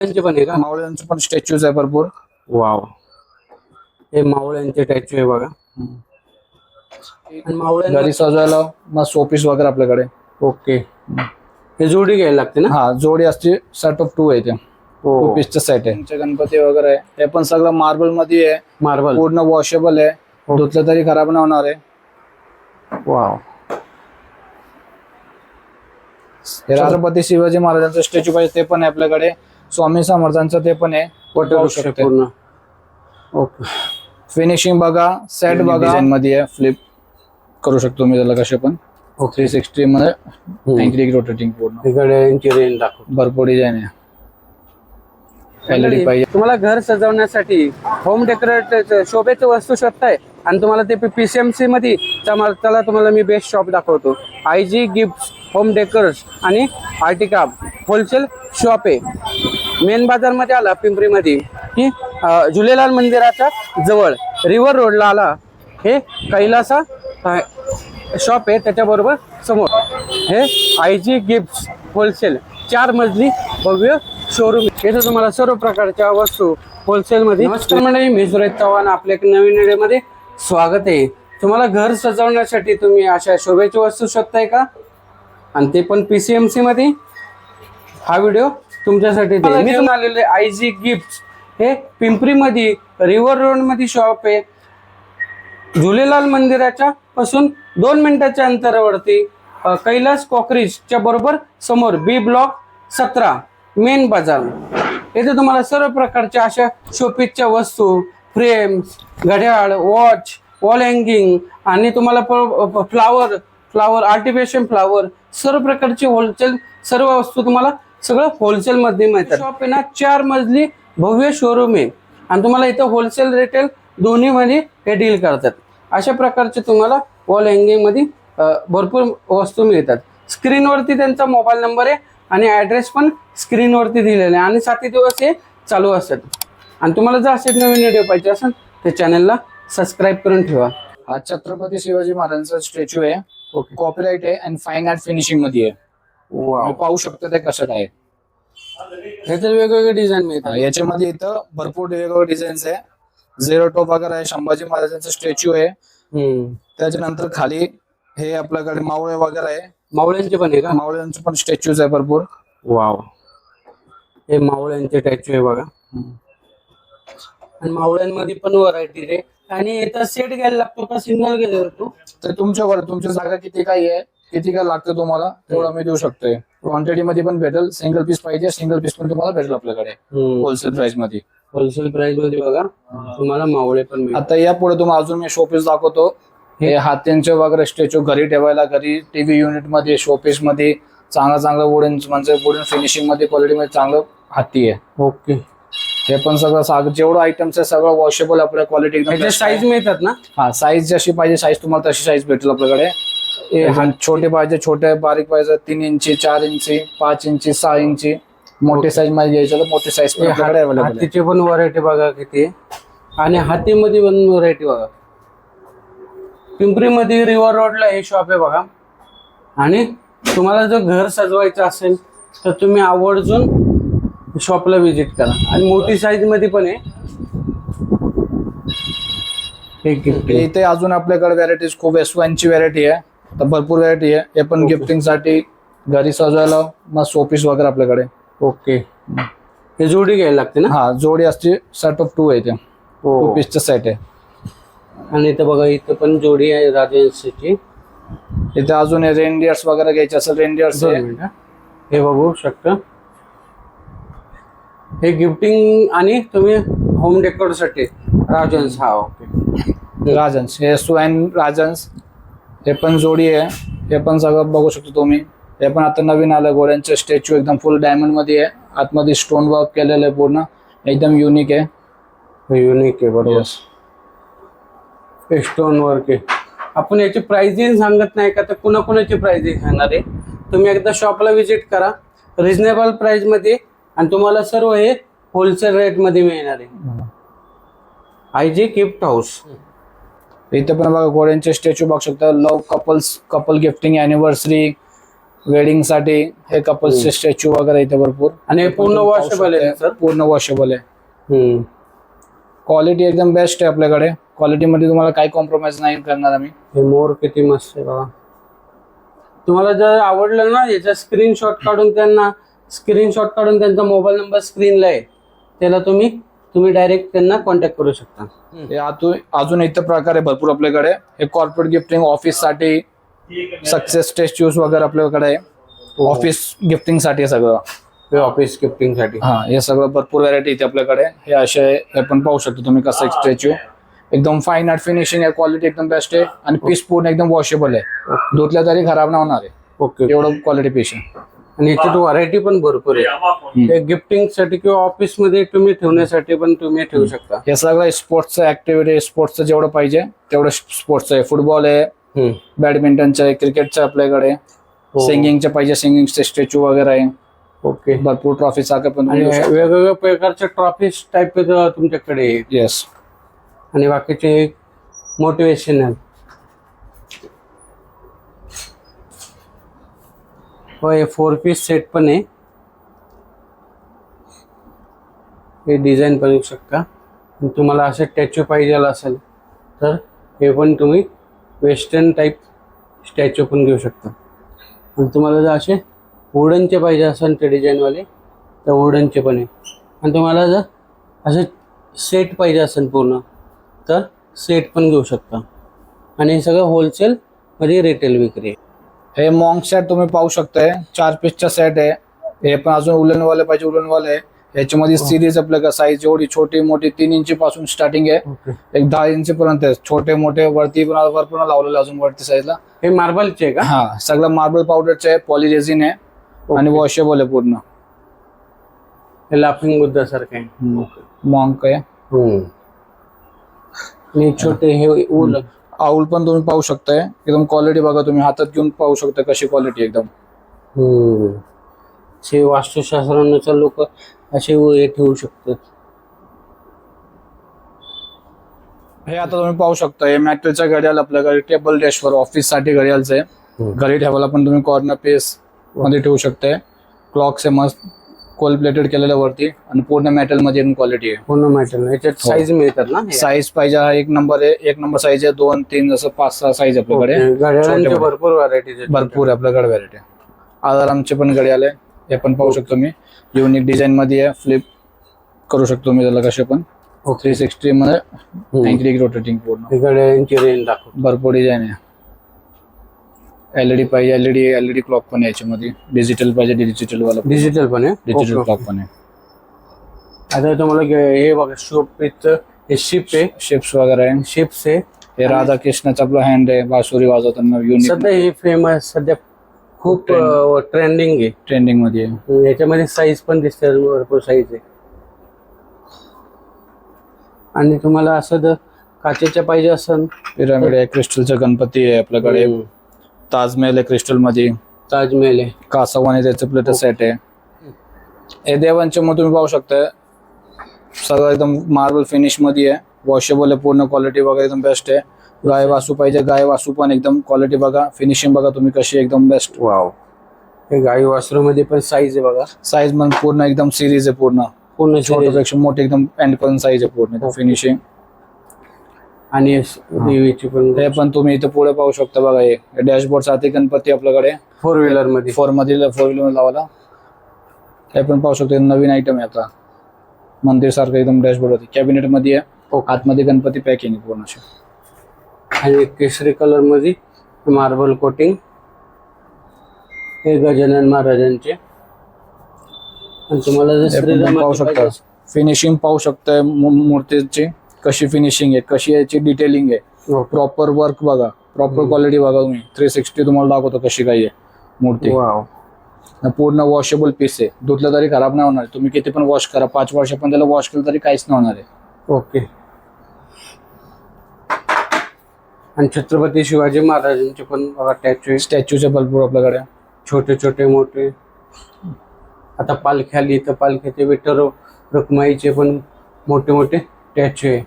त्यांचे पण आहे का? मावळ्यांचे पण स्टॅच्यूज आहे भरपूर. वाव, हे मावळ्यांचे स्टॅच्यू आहे बघा. आणि मावळ्यांना घरी सजवायला मग शोपीस वगैरे आपल्याकडे. ओके, हे जोडी घ्यायला लागते ना? हा, जोडी असते. सेट ऑफ 2 आहे ते. हो, 2 पीसचं सेट आहे. तुमचे गणपती वगैरे आहे, हे पण सगळं मार्बल मध्ये आहे. मार्बल पूर्ण वॉशेबल आहे. धुतलं तरी खराब नाही होणार आहे. वाव. हे छत्रपती शिवाजी महाराजांचं स्टॅच्यू पाहिजे ते पण आहे आपल्याकडे. स्वामी समर्थांचं ते पण आहे. वटवृक्ष पूर्ण. ओके, फिनिशिंग बघा, सेट बघा, डिझाइन मध्ये आहे. फ्लिप करू शकतो मी त्याला कसे पण. ओके. 360 मध्ये 90 डिग्री रोटेटिंग पूर्ण. इकडे यांची रेंज दाखव. भरपूर डिझाइन आहे. LED पाहिजे. तुम्हाला घर सजवण्यासाठी होम डेकोरेट शोभेची वस्तू शोधताय आणि तुम्हाला ते PCMC मध्ये चला तुम्हाला मी बेस्ट शॉप दाखवतो. IG गिफ्ट होम डेकोर्स आणि आर्टिका होलसेल शॉप आहे. मेन बाजारमध्ये आला पिंपरीमध्ये की झुलेलाल मंदिराच्या जवळ रिव्हर रोडला आला. हे कैलासा शॉप आहे, त्याच्याबरोबर समोर हे IG गिफ्ट होलसेल 4 मजली भव्य शोरूम. इथे तुम्हाला सर्व प्रकारच्या वस्तू होलसेल मध्ये. नमस्कार मंडळी, मी सुरेश चव्हाण. आपल्या एक नवीन व्हिडिओमध्ये स्वागत आहे. तुम्हाला घर सजवण्यासाठी तुम्ही अशा शोभेची वस्तू शोधताय का, आणि ते पण PCMC मध्ये? हा व्हिडिओ तुमच्यासाठी मी घेऊन आलेले IG गिफ्ट. हे पिंपरी मध्ये रिव्हर रोड मध्ये शॉप आहे. झुलेलाल मंदिराच्या पासून 2 मिनिटाच्या अंतरावरती कैलास कॉकरीजच्या बरोबर समोर B ब्लॉक 17 मेन बाजार. येथे तुम्हाला सर्व प्रकारच्या अशा शोपीसच्या वस्तू, फ्रेम्स, घड्याळ, वॉच, वॉल हँगिंग आणि तुम्हाला फ्लावर आर्टिफिशियल फ्लावर, सर्व प्रकारचे होलसेल सर्व वस्तू तुम्हाला सगळं होलसेल मध्ये मिळतात. शॉप आहे ना 4 मजली भव्य शोरूम आहे आणि तुम्हाला इथं होलसेल रिटेल दोन्ही मध्ये हे डील करतात. अशा प्रकारचे तुम्हाला वॉल हँगिंग मध्ये भरपूर वस्तू मिळतात. स्क्रीनवरती त्यांचा मोबाईल नंबर आहे आणि ॲड्रेस पण स्क्रीनवरती दिलेला आहे आणि 7 दिवस हे चालू असतात. आणि तुम्हाला जर असे नवीन व्हिडिओ पाहिजे असेल तर चॅनलला सबस्क्राईब करून ठेवा. हा छत्रपती शिवाजी महाराजांचा स्टॅच्यू आहे. ओके, कॉपीराइट आहे आणि फाईन आर्ट फिनिशिंग मध्ये आहे. वाव. पाहू शकतो ते कसं आहे. ह्याच्यात वेगवेगळे डिझाईन मिळतात. याच्यामध्ये इथं भरपूर वेगवेगळे डिझाईन्स आहे. 0 टॉप वगैरे आहे. संभाजी महाराजांचा स्टॅच्यू आहे. त्याच्यानंतर खाली हे आपल्याकडे मावळे वगैरे आहे. मावळ्यांचे पण आहे का? मावळ्यांचे पण स्टॅच्यूज आहे भरपूर. वाव, हे मावळ्यांचे स्टॅच्यू आहे बघा. आणि मावळ्यांमध्ये पण व्हरायटी आहे. आणि याचा सेट घ्यायला लागतो का सिंगल घ्यायला लागतो? तर तुमच्यावर, तुमची जागा किती काय आहे, किती काय लागतं तुम्हाला तेवढं मी देऊ शकतोय. क्वांटिटी मध्ये पण भेटेल. सिंगल पीस पाहिजे सिंगल पीस पण तुम्हाला भेटेल आपल्याकडे होलसेल प्राइस मध्ये. होलसेल प्राइस मध्ये बघा तुम्हाला मावळे पण मिळतात. आता या पुढे तुम्हाला अजून मी शोपीस दाखवतो. हे हात्यांचे वगैरे स्टॅच्यू घरी ठेवायला, घरी टीव्ही युनिट मध्ये, शोपीस मध्ये चांगलं वुडन, म्हणजे वुडन फिनिशिंग मध्ये, क्वालिटी मध्ये चांगलं हाती आहे. ओके, हे पण सगळं जेवढं आयटम्स आहे सगळं वॉशेबल आपल्या क्वालिटी एकदम. साईज मिळतात ना? हा, साईज जशी पाहिजे साईज तुम्हाला तशी साईज भेटेल आपल्याकडे. छोटे पाहिजे छोटे, बारीक पाहिजे 3 इंची, 4 इंची, 5 इंची, 6 इंची. मोठे साईज मध्ये घ्यायचं तर मोठे साईज पण आपल्याकडे अवेलेबल आहे. हातीची पण व्हरायटी बघा किती, आणि हातीमध्ये पण व्हरायटी बघा. पिंपरीमध्ये रिव्हर रोडला हे शॉप आहे बघा. आणि तुम्हाला जर घर सजवायचं असेल तर तुम्ही आवर्जून शॉपला व्हिजिट करा. आणि मोठी साईज मध्ये पण आहे. इथे अजून आपल्याकडे व्हरायटीज खूप S1 ची व्हरायटी आहे. तर भरपूर व्हरायटी आहे. हे पण गिफ्टिंग साठी, घरी सजवायला मग शोपीस वगैरे आपल्याकडे. ओके, हे जोडी घ्यायला लागते ना? हा, जोडी असते. सेट ऑफ 2 आहे ते. 2 पीसचं सेट आहे. आणि इथं बघा, इथं पण जोडी आहे राजहंसची. इथे अजून रेनडियर्स वगैरे घ्यायचे असेल रेनडियर्स हे बघू शकता. हे गिफ्टिंग आणि तुम्ही होम डेकोर साठी राजहंस. हा, ओके, राजहंस. हे स्वॅन राजहंस, हे पण जोडी आहे. हे पण सगळं बघू शकतो तुम्ही. हे पण आता नवीन आलं. घोड्यांचं स्टॅच्यू एकदम फुल डायमंड मध्ये आहे. आतमध्ये स्टोन वर्क केलेलं आहे पूर्ण. एकदम युनिक आहे. युनिक आहे बरोबर. स्टोन वर्क आहे. आपण याची प्राइसिंग सांगत नाही का, तर कुणाकुणाची प्राइसिंग सांगणार आहे. तुम्ही एकदा शॉपला व्हिजिट करा रिझनेबल प्राइस मध्ये, आणि तुम्हाला सर्व हे होलसेल रेट मध्ये मिळणार आहे. IG gift house. इथे पण बघा घोड्यांचे स्टॅच्यू बघू शकता. लव कपल गिफ्टिंग, अॅनिव्हर्सरी, वेडिंग साठी हे कपल्सचे स्टॅच्यू वगैरे इथे भरपूर. आणि हे पूर्ण वॉशेबल आहे सर? पूर्ण वॉशेबल आहे. क्वालिटी एकदम बेस्ट आहे आपल्याकडे. क्वालिटी मध्ये तुम्हाला काही कॉम्प्रोमाइज नाही करणार आम्ही. हे मोर किती मस्त आहे बघा. तुम्हाला जर आवडलं ना याचा स्क्रीनशॉट काढून त्यांचा मोबाईल नंबर स्क्रीनला आहे, त्याला तुम्ही डायरेक्ट त्यांना कॉन्टॅक्ट करू शकता. हे अजून इतर प्रकार आहे भरपूर आपल्याकडे. हे कॉर्पोरेट गिफ्टिंग, ऑफिस साठी सक्सेस स्टॅच्यूज वगैरे आपल्याकडे आहे. ऑफिस गिफ्टिंग साठी सगळं. हे ऑफिस गिफ्टिंग साठी हे सगळं भरपूर व्हरायटी इथे आपल्याकडे. हे असे हे पण पाहू शकतो तुम्ही कसं एक स्टॅच्यू. एकदम फाईन आर्ट फिनिशिंग आहे. क्वालिटी एकदम बेस्ट आहे आणि पीस पूर्ण एकदम वॉशेबल आहे. धुतल्या तरी खराब नाही होणार आहे. ओके. एवढं क्वालिटी पीस आहे. आणि याच्यात व्हरायटी पण भरपूर आहे. ते गिफ्टिंग साठी किंवा ऑफिस मध्ये तुम्ही ठेवण्यासाठी पण तुम्ही ठेवू शकता. हे सगळं स्पोर्ट्सचं ऍक्टिव्हिटी, स्पोर्ट्सचं जेवढं पाहिजे तेवढं स्पोर्ट्सचं आहे. फुटबॉल आहे, बॅडमिंटनचं आहे, क्रिकेटचं आपल्याकडे. सिंगिंगचे पाहिजे, सिंगिंगचे स्टॅच्यू वगैरे आहे. ओके. भरपूर ट्रॉफी सारखं पण वेगवेगळ्या प्रकारच्या ट्रॉफीज टाईप तुमच्याकडे आहे. येस. आणि बाकीचे मोटिवेशनल. हे 4 पीस सेट पण आहे. हे डिझाईन पण येऊ शकता. तुम्हाला असे स्टॅच्यू पाहिजे असेल तर हे पण तुम्ही वेस्टर्न टाईप स्टॅच्यू पण घेऊ शकता. आणि तुम्हाला जर असे वुडनचे पाहिजे असेल ते डिझाईनवाले तर वुडनचे पण आहे. आणि तुम्हाला जर असे सेट पाहिजे असेल पूर्ण तर सेट पण घेऊ शकता. आणि हे सगळं होलसेलमध्ये रिटेल विक्री आहे. हे मॉन्क सेट तुम्ही पाहू शकताय. 4 पीसचा सेट आहे. हे पण अजून उलनवाले पाहिजे उलनवाले. याच्यामध्ये सिरीज आपल्याला साईज जेवढी छोटी मोठी 3 इंची पासून स्टार्टिंग आहे, एक 10 इंची पर्यंत आहे. छोटे मोठे वरती पण वर पण लावलेले अजून वरती साईजला. हे मार्बलचे आहे का? हा, सगळं मार्बल पावडरचे आहे. पॉलिरेझिन आहे आणि वॉशेबल आहे पूर्ण. हे लाफिंग बुद्धा सारखं आहे. मॉन्क आहे. आणि छोटे हे ऊल आऊल पण तुम्ही पाहू शकताय. एकदम क्वालिटी बघा, तुम्ही हातात घेऊन पाहू शकता कशी क्वालिटी एकदम. वास्तुशास्त्रानुसार लोक असे हे ठेवू शकतात. हे आता तुम्ही पाहू शकता. हे मेटलच्या घड्याळ आपल्याकडे टेबल डॅशवर ऑफिस साठी घड्याळचं आहे. घडी ठेवायला पण तुम्ही कॉर्नर पीस मध्ये ठेवू शकताय. क्लॉक्स आहे मस्त कोल प्लेटेड केलेल्या वरती आणि पूर्ण मेटल मध्ये क्वालिटी आहे. पूर्ण मेटल. याच्यात साईज मिळतात ना? साईज पाहिजे हा 1 नंबर आहे. 1 नंबर साईज आहे. 2, 3 जसं 5-6 साईज आपल्याकडे. घड्याळांचे भरपूर व्हरायटीज भरपूर आहे आपल्याकडे व्हरायटी. अलारामचे पण घड्याळ आहे. हे पण पाहू शकतो मी. युनिक डिझाईन मध्ये आहे. फ्लिप करू शकतो मी त्याला कसे पण. 360 मध्ये 90 डिग्री रोटेटिंग पूर्ण. घड्याळांची रेंज दाखव. भरपूर डिझाईन आहे. एलईडी पाहिजे एलईडी क्लॉक पण आहे याच्यामध्ये. डिजिटल पाहिजे डिजिटल वाला. डिजिटल पण आहे. डिजिटल क्लॉक पण आहे. आता तुम्हाला हे बघा शोपीसचं हे शिप आहे. शिप्स वगैरे आहे. शिप्स आहे. हे राधाकृष्णाचा आपला हँड आहे बासुरी वाजवताना. युनिक सध्या हे फेमस, सध्या खूप ट्रेंडिंग आहे. ट्रेंडिंग मध्ये आहे. याच्यामध्ये साईज पण दिसते. भरपूर साईज आहे. आणि तुम्हाला असं जर काचेच्या पाहिजे असेल पिरामिड आहे. क्रिस्टलचा गणपती आहे आपल्याकडे. ताजमहल आहे क्रिस्टल मध्ये. ताजमहल आहे. कासवाने त्याचं प्लेट सेट आहे. हे देवांचे मग तुम्ही पाहू शकता. सगळं एकदम मार्बल फिनिश मध्ये आहे. वॉशेबल आहे. पूर्ण क्वालिटी वगैरे एकदम बेस्ट आहे. गाय वासू पाहिजे गाय वासू पण एकदम क्वालिटी बघा. फिनिशिंग बघा तुम्ही कशी एकदम बेस्ट. वाव. हे गाई वासरू मध्ये पण साईज आहे बघा. साईज मग पूर्ण एकदम सिरीज आहे. पूर्ण छोट्यापेक्षा मोठी एकदम एंड पर्यंत साईज आहे पूर्ण फिनिशिंग. आणि देवीची पण हे पण तुम्ही इथे पुढे पाहू शकता बघा. हे डॅशबोर्ड साठी गणपती आपल्याकडे 4 व्हीलर मध्ये 4 मध्ये लावायला. हे पण पाहू शकतो. नवीन आयटम आहे आता. मंदिर सारखं एकदम डॅशबोर्ड होती. कॅबिनेट मध्ये आहे. आतमध्ये गणपती पॅकिंग पूर्ण अशी. आणि केसरी कलर मध्ये मार्बल कोटिंग. हे गजानन महाराजांचे. आणि तुम्हाला पाहू शकता फिनिशिंग पाहू शकता मूर्तीची कशी फिनिशिंग आहे, कशी याची डिटेलिंग आहे. प्रॉपर वर्क बघा. प्रॉपर क्वालिटी बघा तुम्ही. 360 तुम्हाला दाखवतो कशी काय आहे मूर्ती. पूर्ण वॉशेबल पीस आहे. धुतलं तरी खराब नाही होणार. तुम्ही किती पण वॉश करा 5 वर्ष पण त्याला वॉश केलं तरी काहीच नाही होणार आहे. ओके. आणि छत्रपती शिवाजी महाराजांचे पण बघा स्टॅच्यूचे भरपूर आपल्याकडे. छोटे छोटे मोठे. आता पालखी आली तर पालखीचे विठ्ठल रखुमाईचे पण मोठे मोठे स्टॅच्यू आहे.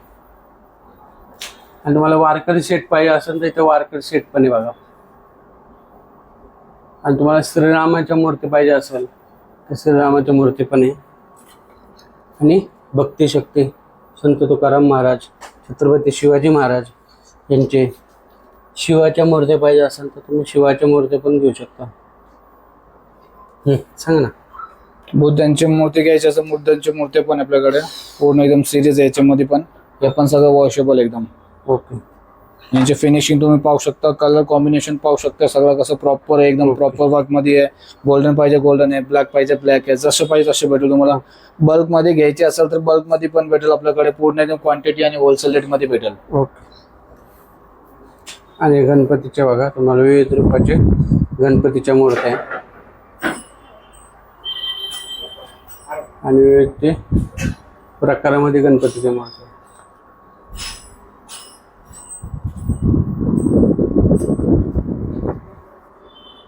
आणि तुम्हाला वारकरी सेट पाहिजे असेल तर इथे वारकरी सेट पण आहे बघा. आणि तुम्हाला श्रीरामाच्या मूर्ती पाहिजे असेल तर श्रीरामाच्या मूर्ती पण आहे. आणि भक्ती शक्ती संत तुकाराम महाराज, छत्रपती शिवाजी महाराज यांचे शिवाच्या मूर्ती पाहिजे असेल तर तुम्ही शिवाच्या मूर्ती पण घेऊ शकता. सांगा ना. बुद्धांची मूर्ती घ्यायची असेल, बुद्धांची मूर्ती पण आपल्याकडे पूर्ण एकदम सिरीज आहे याच्यामध्ये पण. हे पण सगळं वॉशेबल एकदम. ओके. यांचे फिनिशिंग तुम्ही पाहू शकता, कलर कॉम्बिनेशन पाहू शकता, सगळं कसं प्रॉपर आहे एकदम. प्रॉपर वर्क मध्ये आहे. गोल्डन पाहिजे गोल्डन आहे, ब्लॅक पाहिजे ब्लॅक आहे, जसं पाहिजे तसे भेटेल तुम्हाला. बल्क मध्ये घ्यायचे असेल तर बल्क मध्ये पण भेटेल आपल्याकडे, पूर्ण एकदम क्वांटिटी आणि होलसेल रेट मध्ये भेटेल. ओके. आणि गणपतीच्या बघा तुम्हाला विविध रूपाचे गणपतीच्या मूर्त्या आहे आणि विविध ते प्रकारामध्ये गणपतीच्या मूर्त्या.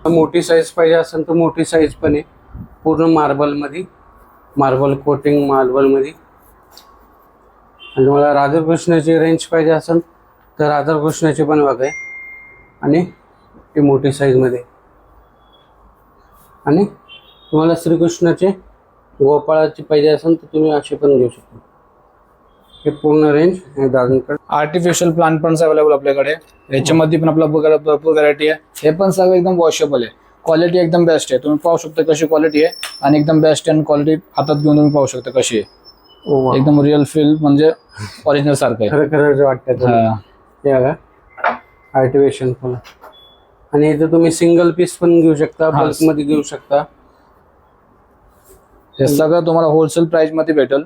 मोठी साईज पाहिजे असेल तर मोठी साईज पण आहे, पूर्ण मार्बलमध्ये, मार्बल कोटिंग मार्बलमध्ये. आणि तुम्हाला राधाकृष्णाची रेंज पाहिजे असेल तर राधाकृष्णाची पण बघा आहे आणि ती मोठी साईजमध्ये. आणि तुम्हाला श्रीकृष्णाचे गोपाळाची पाहिजे असेल तर तुम्ही अशी पण घेऊ शकता. हे पूर्ण रेंज आहे दादांकडे. आर्टिफिशियल प्लांट पण अवेलेबल आपल्याकडे. याच्यामध्ये पण आपला भरपूर व्हरायटी आहे. हे पण सगळं एकदम वॉशेबल आहे. क्वालिटी एकदम बेस्ट आहे. तुम्ही पाहू शकता कशी क्वालिटी आहे आणि एकदम बेस्ट आहे. क्वालिटी हातात घेऊन तुम्ही पाहू शकता कशी आहे. एकदम रिअल फील म्हणजे ओरिजिनल सारखं आहे. खरं खरं वाटतं. हे बघा आर्टिफिशियल पण. आणि इथे तुम्ही सिंगल पीस पण घेऊ शकता, बल्क मध्ये घेऊ शकता. हे सगळं तुम्हाला होलसेल प्राइस मध्ये भेटेल.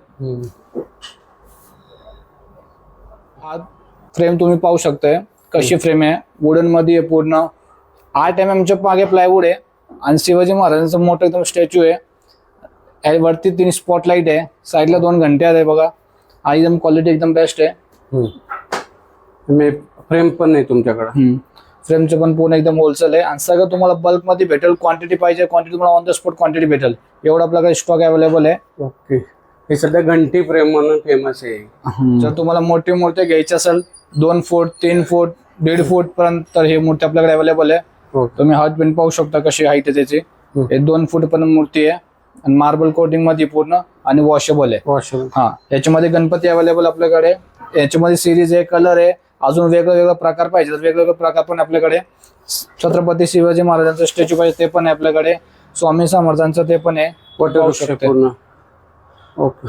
हा फ्रेम तुम्ही पाहू शकताय कशी फ्रेम आहे. वुडन मध्ये आहे पूर्ण. 8 mm च्या मागे प्लायवूड आहे आणि शिवाजी महाराजांचं मोठं एकदम स्टॅच्यू आहे. वरती 3 स्पॉटलाइट आहे, साईडला 2 घंटे आहे बघा. आणि एकदम क्वालिटी एकदम बेस्ट आहे. फ्रेम पण नाही तुमच्याकडे. फ्रेमचं पण पूर्ण एकदम होलसेल आहे आणि सगळं तुम्हाला बल्क मध्ये भेटेल. क्वांटिटी पाहिजे क्वांटिटी तुम्हाला ऑन द स्पॉट क्वांटिटी भेटेल. एवढा आपल्याकडे स्टॉक अवेलेबल आहे. ओके. हे सध्या घंटी फ्रेम म्हणून फेमस आहे. जर तुम्हाला मोठी मूर्ती घ्यायची असेल 2 फूट 3 फूट 1.5 फूट पर्यंत तर हे मूर्ती आपल्याकडे अवेलेबल आहे. तुम्ही हात पण पाहू शकता कशी हाईट आहे त्याची. हे 2 फूट पर्यंत मूर्ती आहे आणि मार्बल कोटिंग मध्ये पूर्ण आणि वॉशेबल आहे. वॉशेबल. हा याच्यामध्ये गणपती अवेलेबल आपल्याकडे. याच्यामध्ये सिरीज आहे, कलर आहे, अजून वेगवेगळे प्रकार पाहिजे तर वेगवेगळे प्रकार पण आपल्याकडे. छत्रपती शिवाजी महाराजांचं स्टॅच्यू पाहिजे ते पण आहे आपल्याकडे. स्वामी समर्थांचं ते पण आहे. पूर्ण. ओके.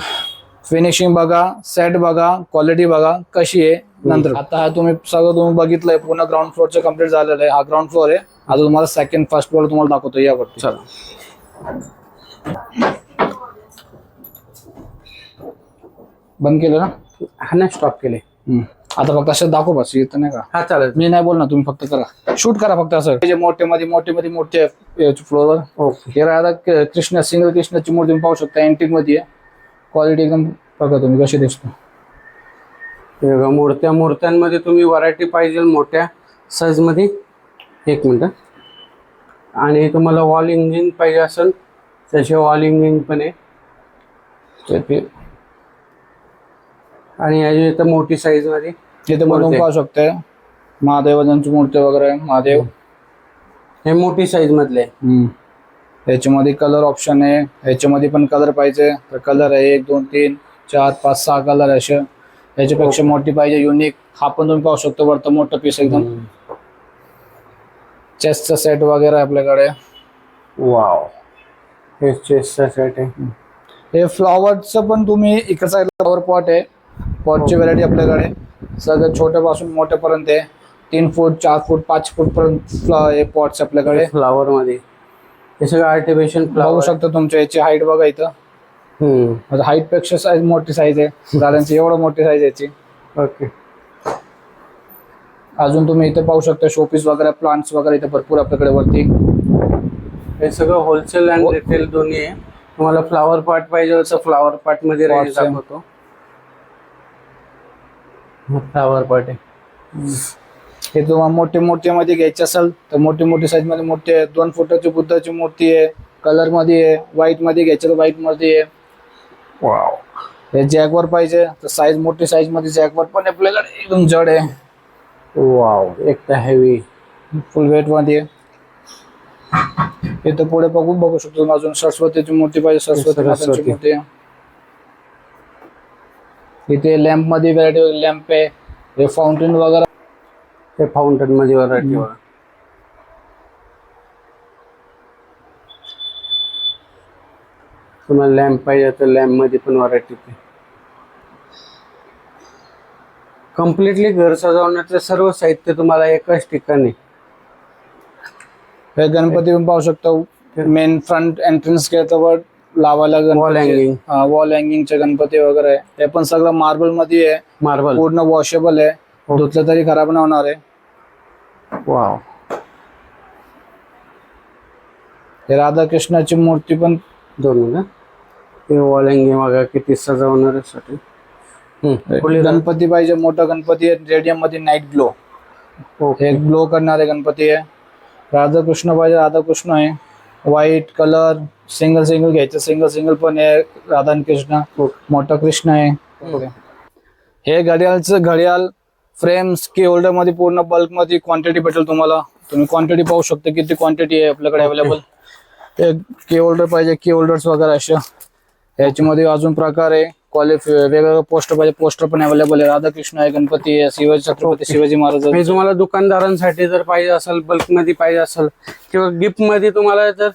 फिनिशिंग बघा, सेट बघा, क्वालिटी बघा कशी आहे. नंतर आता हा तुम्ही सगळं तुम्ही बघितलंय पूर्ण ग्राउंड फ्लोअरचं कम्प्लीट झालेलं आहे. हा ग्राउंड फ्लोअर आहे. आता तुम्हाला सेकंड फर्स्ट फ्लोअर तुम्हाला दाखवतो यावरती. चला. बंद केलं ना. हा नाही स्टॉप केले. आता फक्त असं दाखव बस येत नाही का. हा चालेल. मी नाही बोलणार, तुम्ही फक्त करा, शूट करा फक्त असं. जे मोठे मध्ये मोठे फ्लोअर. ओके. हे राधा कृष्ण सिंगल कृष्णाची मूर्ती तुम्ही पाहू शकता. एंटिक मध्ये आहे. क्वालिटी एकदम बघा तुम्ही कशी दिसतो. मूर्त्यांमध्ये तुम्ही व्हरायटी पाहिजे मोठ्या साईज मध्ये. 1 मिनिट. आणि तुम्हाला वॉल इंजिन पाहिजे असेल त्याचे वॉल इंजिन पण आहे. आणि याची इथं मोठी साईज मध्ये तिथे म्हणून पाहू शकता महादेवांची मूर्ती वगैरे. महादेव हे मोठी साईज मधले. याच्यामध्ये कलर ऑप्शन आहे. याच्यामध्ये पण कलर पाहिजे तर कलर आहे 1 2 3 4 5 6 कलर आहे असे. याच्यापेक्षा मोठी पाहिजे युनिक. हा पण तुम्ही पाहू शकतो वरतं मोठं पीस एकदम. चेस्टचा सेट वगैरे आपल्याकडे. वाव. हे चेस्टचा सेट आहे. हे फ्लॉवरचं पण तुम्ही इकडचा फ्लॉवर पॉट आहे. पॉटची व्हरायटी आपल्याकडे सगळं छोट्यापासून मोठ्यापर्यंत आहे. 3 फूट 4 फूट 5 फूट पर्यंत पॉट्स आपल्याकडे. फ्लावर मध्ये हे सगळं आर्टिफिशियल बघू शकता. तुमच्या याची हाईट बघा इथं. हाईट पेक्षा साईज मोठी साईज आहे दादांची. एवढं मोठी साईज याची. ओके. अजून तुम्ही इथे पाहू शकता शोपीस वगैरे प्लांट्स वगैरे इथे भरपूर आपल्याकडे वरती. हे सगळं होलसेल अँड रिटेल दोन्ही आहे. तुम्हाला फ्लावर पॉट पाहिजे तर फ्लावर पॉट मध्ये रेंज दाखवतो. फ्लावर पॉट आहे. हे तुम्हाला मोठे मध्ये घ्यायचे असेल तर मोठी साईज मध्ये मोठे 2 फुटाची बुद्धाची मूर्ती आहे. कलर मध्ये आहे. व्हाईट मध्ये घ्यायचं तर व्हाईट मध्ये आहे. वाव. हे जॅगवर पाहिजे तर साईज मोठी साईज मध्ये जॅगवर पण आपल्याकडे एकदम जड आहे. वाव. एक तर हेवी फुल वेट मध्ये. इथं पुढे बघू शकतो तुम्ही अजून सरस्वतीची मूर्ती पाहिजे, सरस्वती मातांची सरस्वती. मूर्ती आहे. इथे लॅम्प मध्ये व्हरायटी लॅम्प आहे, हे फाउंटेन वगैरे. हे फाउंटन मध्ये व्हरायटी बघा. तुम्हाला लॅम्प पाहिजे तर लॅम्प मध्ये पण व्हरायटी. कम्प्लिटली घर सजवण्याचं सर्व साहित्य तुम्हाला एकाच ठिकाणी. हे गणपती पण पाहू शकतो. मेन फ्रंट एंट्रन्स गेटवर लावायला Wall hanging. वॉल हँगिंगचे गणपती वगैरे आहे. हे पण सगळं मार्बल मध्ये आहे, मार्बल. पूर्ण वॉशेबल आहे, धुतलं तरी खराब नाही होणार आहे. वाव. हे राधाकृष्णाची मूर्ती पण दोन मिनिटं. ते वॉल हँगिंग बघा किती सजवण्यासाठी. गणपती पाहिजे, मोठा गणपती आहे, रेडियम मध्ये नाईट ग्लो, हे ग्लो करणारे गणपती आहे. राधाकृष्ण पाहिजे, राधाकृष्ण आहे, व्हाईट कलर, सिंगल घ्यायचं, सिंगल पण आहे राधाकृष्ण. मोठा कृष्ण आहे. हे घड्याळ फ्रेम्स की होल्डर मध्ये पूर्ण बल्क मध्ये क्वांटिटी भेटेल तुम्हाला. तुम्ही क्वांटिटी पाहू शकता किती क्वांटिटी आहे आपल्याकडे अवेलेबल. हे की होल्डर पाहिजे, की होल्डर्स वगैरे अशा. याच्यामध्ये अजून प्रकार आहे, वेगवेगळे पोस्टर पाहिजे, पोस्टर पण अवेलेबल आहे. राधाकृष्ण आहे, गणपती आहे, छत्रपती शिवाजी महाराज. हे तुम्हाला दुकानदारांसाठी जर पाहिजे असेल, बल्क मध्ये पाहिजे असेल किंवा गिफ्ट मध्ये तुम्हाला जर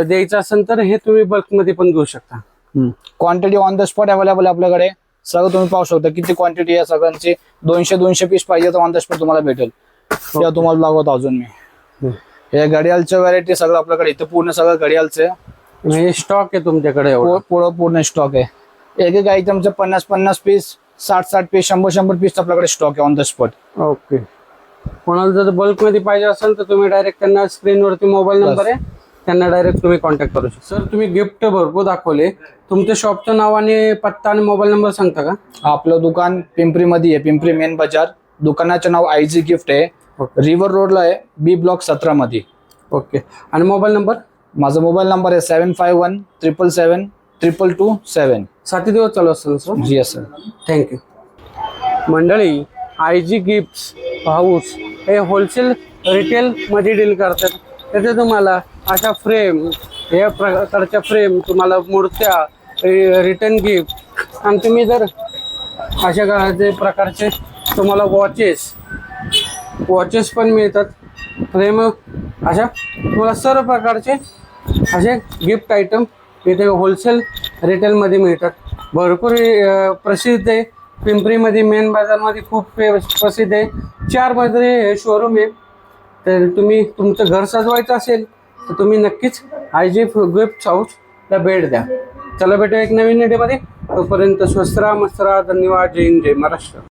द्यायचं असेल तर हे तुम्ही बल्क मध्ये पण घेऊ शकता. Quantity on the spot available आहे आपल्याकडे. सगळं तुम्ही पाहू शकता किती क्वांटिटी आहे सगळ्यांची. 200 पीस पाहिजे तर ऑन द स्पॉट तुम्हाला भेटेल. त्या तुम्हाला लागत अजून मी. हे घड्याळच्या व्हरायटी सगळं आपल्याकडे इथं पूर्ण सगळं घड्याळचे हे स्टॉक आहे तुमच्याकडे एवढं? पूर्ण स्टॉक आहे. एक आयटमचे 50 पीस, 60 पीस, 100 पीस आपल्याकडे स्टॉक आहे ऑन द स्पॉट. ओके. कोणाला जर बल्क मध्ये पाहिजे असेल तर तुम्ही डायरेक्ट त्यांना स्क्रीनवरती मोबाईल नंबर आहे, त्यांना डायरेक्ट तुम्ही कॉन्टॅक्ट करू शकता. सर तुम्ही गिफ्ट भरपूर दाखवले, तुमच्या शॉपचं नाव आणि पत्ता आणि मोबाईल नंबर सांगता का? आपलं दुकान पिंपरी मध्ये आहे, पिंपरी मेन बाजार. दुकानाचं नाव आयजी गिफ्ट आहे, रिव्हर रोडला आहे, बी ब्लॉक 17 मध्ये. ओके. आणि मोबाईल नंबर? माझा मोबाईल नंबर आहे 7517772227. 7 दिवस चालू असेल सर? जी सर. थँक्यू. मंडळी, आयजी गिफ्ट्स हाऊस हे होलसेल रिटेल मध्ये डील करतात. त्याचे तुम्हाला अशा फ्रेम, या प्रकारच्या फ्रेम, तुम्हाला मूर्त्या, रिटर्न गिफ्ट, आणि तुम्ही जर अशा प्रकारचे तुम्हाला वॉचेस पण मिळतात. फ्रेम अशा तुम्हाला सर्व प्रकारचे असे गिफ्ट आयटम इथे होलसेल रिटेलमध्ये मिळतात. भरपूर प्रसिद्ध आहे. पिंपरीमध्ये मेन बाजारमध्ये खूप प्रसिद्ध आहे. 4 मजले हे शोरूम आहे. तर तुम्ही तुमचं घर सजवायचं असेल तर तुम्ही नक्कीच आयजी गिफ्ट हाऊसला भेट द्या. चला भेटूया एक नवीन व्हिडिओमध्ये. तोपर्यंत स्वस्त राहा, मस्त राहा. धन्यवाद. जय हिंद, जय महाराष्ट्र.